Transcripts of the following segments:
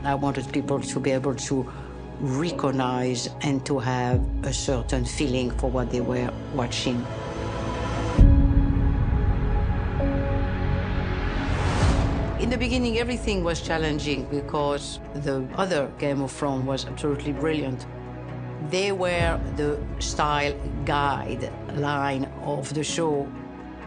I wanted people to be able to recognize and to have a certain feeling for what they were watching. In the beginning, everything was challenging because the other Game of Thrones was absolutely brilliant. They were the style guideline of the show.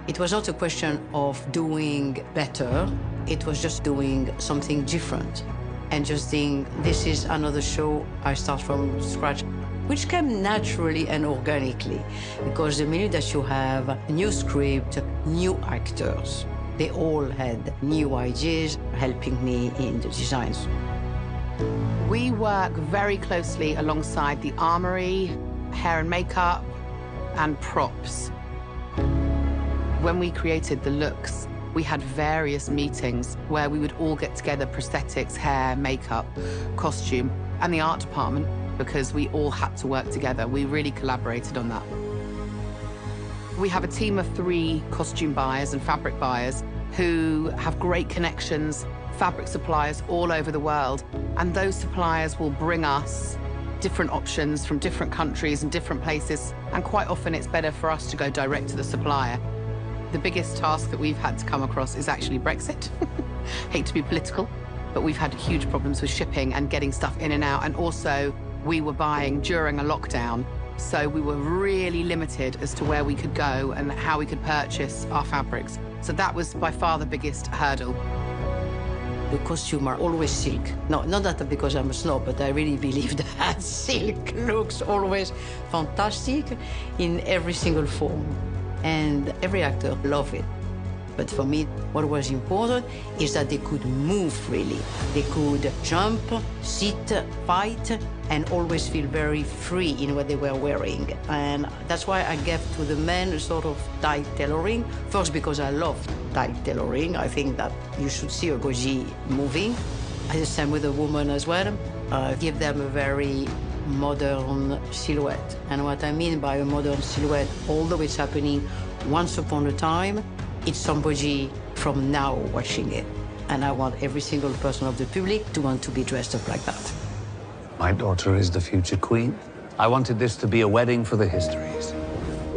It was not a question of doing better. It was just doing something different and just saying, this is another show, I start from scratch, which came naturally and organically, because the minute that you have a new script, new actors, they all had new ideas helping me in the designs. We work very closely alongside the armory, hair and makeup, and props. When we created the looks, we had various meetings where we would all get together, prosthetics, hair, makeup, costume, and the art department, because we all had to work together. We really collaborated on that. We have a team of 3 costume buyers and fabric buyers who have great connections, fabric suppliers all over the world, and those suppliers will bring us different options from different countries and different places, and quite often it's better for us to go direct to the supplier. The biggest task that we've had to come across is actually Brexit. Hate to be political, but we've had huge problems with shipping and getting stuff in and out, and also we were buying during a lockdown, so we were really limited as to where we could go and how we could purchase our fabrics. So that was by far the biggest hurdle. The costumes are always silk. No, not that because I'm a snob, but I really believe that silk looks always fantastic in every single form. And every actor loved it. But for me, what was important is that they could move freely. They could jump, sit, fight, and always feel very free in what they were wearing. And that's why I gave to the men a sort of tight tailoring. First, because I love tight tailoring. I think that you should see a goji moving. The same with the woman as well. Give them a very modern silhouette. And what I mean by a modern silhouette, although it's happening once upon a time, it's somebody from now watching it. And I want every single person of the public to want to be dressed up like that. My daughter is the future queen. I wanted this to be a wedding for the histories.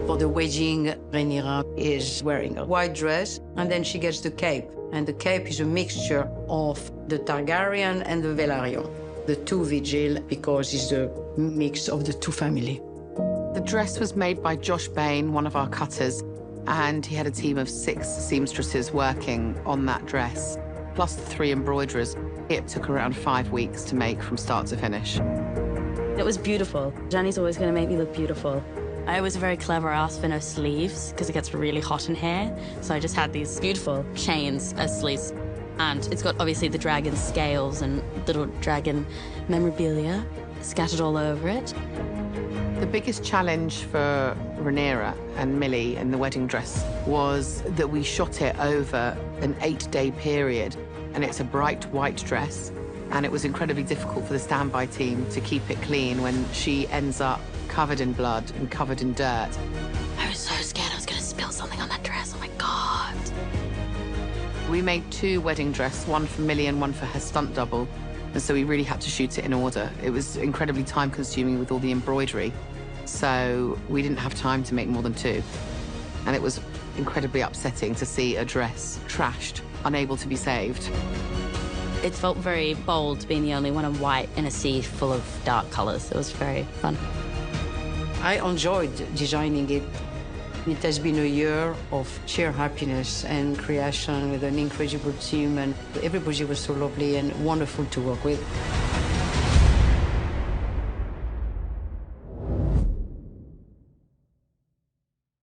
For the wedding, Rhaenyra is wearing a white dress, and then she gets the cape. And the cape is a mixture of the Targaryen and the Velaryon. The 2 Vigil, because it's the mix of the 2 families. The dress was made by Josh Bain, one of our cutters, and he had a team of 6 seamstresses working on that dress, plus the 3 embroiderers. It took around 5 weeks to make from start to finish. It was beautiful. Jenny's always going to make me look beautiful. I was very clever. I asked for no sleeves because it gets really hot in here. So I just had these beautiful chains as sleeves. And it's got obviously the dragon scales and little dragon memorabilia scattered all over it. The biggest challenge for Rhaenyra and Millie in the wedding dress was that we shot it over an 8-day period, and it's a bright white dress, and it was incredibly difficult for the standby team to keep it clean when she ends up covered in blood and covered in dirt. I was so scared I was going to spill something on that dress. Oh my God. We made 2 wedding dresses, one for Millie and one for her stunt double, and so we really had to shoot it in order. It was incredibly time-consuming with all the embroidery, so we didn't have time to make more than 2. And it was incredibly upsetting to see a dress trashed, unable to be saved. It felt very bold being the only one in white in a sea full of dark colors. It was very fun. I enjoyed designing it. It has been a year of sheer happiness and creation with an incredible team, and everybody was so lovely and wonderful to work with.